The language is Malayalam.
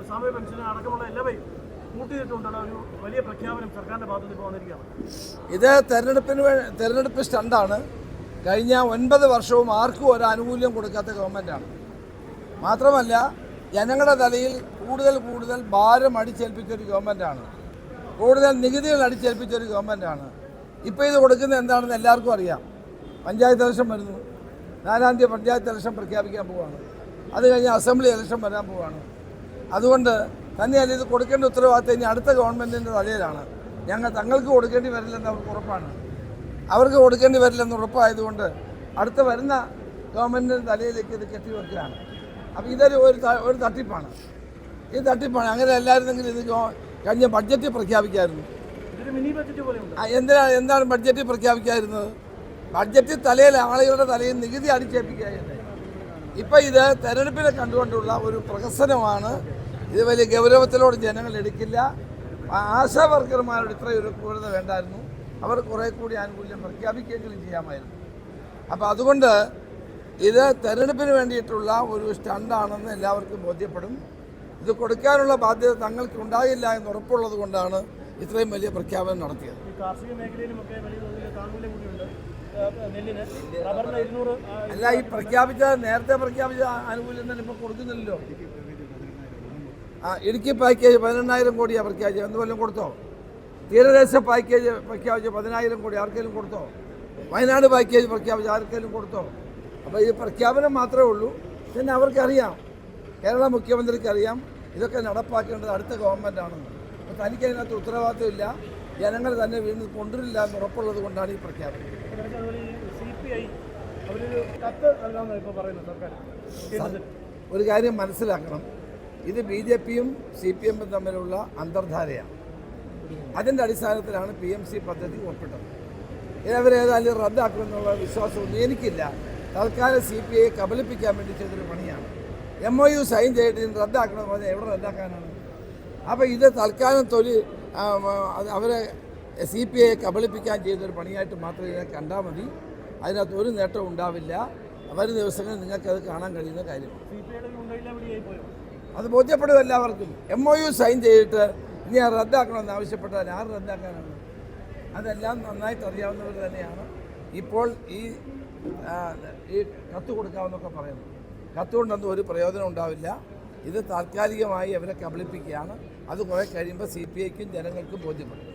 സാമൂഹ്യ പെൻഷൻ അടക്കമുള്ള എല്ലാവരും കൂട്ടിയിട്ടുള്ള ഒരു വലിയ പ്രഖ്യാപനം സർക്കാരിൻ്റെ ഭാഗത്ത് ഇപ്പോൾ വന്നിരിക്കുകയാണ്. ഇത് തെരഞ്ഞെടുപ്പ് സ്റ്റണ്ടാണ്. കഴിഞ്ഞ 9 വർഷവും ആർക്കും ഒരു ആനുകൂല്യം കൊടുക്കാത്ത ഗവൺമെൻറ്റാണ്. മാത്രമല്ല ജനങ്ങളുടെ തലയിൽ കൂടുതൽ ഭാരം അടിച്ചേൽപ്പിച്ചൊരു ഗവൺമെൻറ്റാണ്. കൂടുതൽ നികുതികൾ അടിച്ചേൽപ്പിച്ചൊരു ഗവൺമെൻറ്റാണ്. ഇപ്പോൾ ഇത് കൊടുക്കുന്നത് എന്താണെന്ന് എല്ലാവർക്കും അറിയാം. പഞ്ചായത്ത് ഇലക്ഷൻ വരുന്നു. 4-ാം തീയതി പഞ്ചായത്ത് ഇലക്ഷൻ പ്രഖ്യാപിക്കാൻ പോവുകയാണ്. അത് കഴിഞ്ഞ് അസംബ്ലി ഇലക്ഷൻ വരാൻ പോവുകയാണ്. അതുകൊണ്ട് തന്നെയല്ല ഇത് കൊടുക്കേണ്ട ഉത്തരവാദിത്തം ഇനി അടുത്ത ഗവൺമെൻറ്റിൻ്റെ തലയിലാണ്. തങ്ങൾക്ക് കൊടുക്കേണ്ടി വരില്ലെന്ന് അവർക്ക് ഉറപ്പാണ്. അവർക്ക് കൊടുക്കേണ്ടി വരില്ലെന്ന് ഉറപ്പായതുകൊണ്ട് അടുത്ത വരുന്ന ഗവൺമെൻറ്റിൻ്റെ തലയിലേക്ക് ഇത് കെട്ടിവെക്കുകയാണ്. അപ്പോൾ ഇതൊരു ഒരു തട്ടിപ്പാണ്. ഈ തട്ടിപ്പാണ്. അങ്ങനെ അല്ലായിരുന്നെങ്കിൽ ഇത് കഴിഞ്ഞ ബഡ്ജറ്റിൽ പ്രഖ്യാപിക്കായിരുന്നു. എന്താണ് ബഡ്ജറ്റിൽ പ്രഖ്യാപിക്കായിരുന്നത്? ബഡ്ജറ്റിൽ തലയിൽ ആളുകളുടെ തലയിൽ നികുതി അടിച്ചേൽപ്പിക്കുകയായിരുന്നു. ഇപ്പം ഇത് തെരഞ്ഞെടുപ്പിനെ കണ്ടുകൊണ്ടുള്ള ഒരു പ്രഹസനമാണ്. ഇത് വലിയ ഗൗരവത്തിലോട് ജനങ്ങൾ എടുക്കില്ല. ആശാ വർക്കർമാരോട് ഇത്രയൊരു ക്രൂരത വേണ്ടായിരുന്നു. അവർ കുറേ കൂടി ആനുകൂല്യം പ്രഖ്യാപിക്കുകയെങ്കിലും ചെയ്യാമായിരുന്നു. അപ്പോൾ അതുകൊണ്ട് ഇത് തെരഞ്ഞെടുപ്പിന് വേണ്ടിയിട്ടുള്ള ഒരു സ്റ്റണ്ടാണെന്ന് എല്ലാവർക്കും ബോധ്യപ്പെടും. ഇത് കൊടുക്കാനുള്ള ബാധ്യത തങ്ങൾക്ക് ഉണ്ടാകില്ല എന്ന് ഉറപ്പുള്ളത് കൊണ്ടാണ് ഇത്രയും വലിയ പ്രഖ്യാപനം നടത്തിയത്. അല്ല, ഈ നേരത്തെ പ്രഖ്യാപിച്ച ആനുകൂല്യം തന്നെ ഇപ്പോൾ കൊടുക്കുന്നില്ലല്ലോ. ഇടുക്കി പാക്കേജ് 18,000 കോടിയാണ് പ്രഖ്യാപിച്ചത്. എന്തുവല്ലം കൊടുത്തോ? തീരദേശ പാക്കേജ് പ്രഖ്യാപിച്ച 10,000 കോടി ആർക്കെങ്കിലും കൊടുത്തോ? വയനാട് പാക്കേജ് പ്രഖ്യാപിച്ച ആർക്കെങ്കിലും കൊടുത്തോ? അപ്പോൾ ഈ പ്രഖ്യാപനം മാത്രമേ ഉള്ളൂ. പിന്നെ അവർക്കറിയാം, കേരള മുഖ്യമന്ത്രിക്ക് അറിയാം ഇതൊക്കെ നടപ്പാക്കേണ്ടത് അടുത്ത ഗവൺമെൻറ്റാണെന്ന്. അപ്പോൾ തനിക്ക് അതിനകത്ത് ഉത്തരവാദിത്തമില്ല. ജനങ്ങൾ തന്നെ വീണ്ടും കൊണ്ടുവരില്ല എന്ന് ഉറപ്പുള്ളത് കൊണ്ടാണ് ഈ പ്രഖ്യാപനം. ഒരു കാര്യം മനസ്സിലാക്കണം, ഇത് BJPയും CPM-ഉം തമ്മിലുള്ള അന്തർധാരയാണ്. അതിൻ്റെ അടിസ്ഥാനത്തിലാണ് PMC പദ്ധതി ഒപ്പിട്ടത്. ഇവരേതായാലും റദ്ദാക്കുമെന്നുള്ള വിശ്വാസമൊന്നും എനിക്കില്ല. തൽക്കാലം CPI കബളിപ്പിക്കാൻ വേണ്ടി ചെയ്തൊരു പണിയാണ്. MOU സൈൻ ചെയ്തിട്ട് റദ്ദാക്കണമെന്ന് പറഞ്ഞാൽ എവിടെ റദ്ദാക്കാനാണ്? അപ്പോൾ ഇത് തൽക്കാലം അവരെ CPI കബളിപ്പിക്കാൻ ചെയ്തൊരു പണിയായിട്ട് മാത്രമേ ഇതിനെ കണ്ടാൽ മതി. അതിനകത്ത് ഒരു നേട്ടവും ഉണ്ടാവില്ല. വരും ദിവസങ്ങളിൽ നിങ്ങൾക്കത് കാണാൻ കഴിയുന്ന കാര്യമാണ്. അത് ബോധ്യപ്പെടും എല്ലാവർക്കും. MOU സൈൻ ചെയ്തിട്ട് ഇനി റദ്ദാക്കണമെന്ന് ആവശ്യപ്പെട്ടാൽ ആര് റദ്ദാക്കാനാണ്? അതെല്ലാം നന്നായിട്ട് അറിയാവുന്നവർ തന്നെയാണ്. ഇപ്പോൾ ഈ കത്ത് കൊടുക്കാമെന്നൊക്കെ പറയുന്നു. കത്തുകൊണ്ടൊന്നും ഒരു പ്രയോജനം ഉണ്ടാവില്ല. ഇത് താൽക്കാലികമായി അവരെ കബളിപ്പിക്കുകയാണ്. അത് കുറേ കഴിയുമ്പോൾ CPIക്കും ജനങ്ങൾക്കും ബോധ്യപ്പെടും.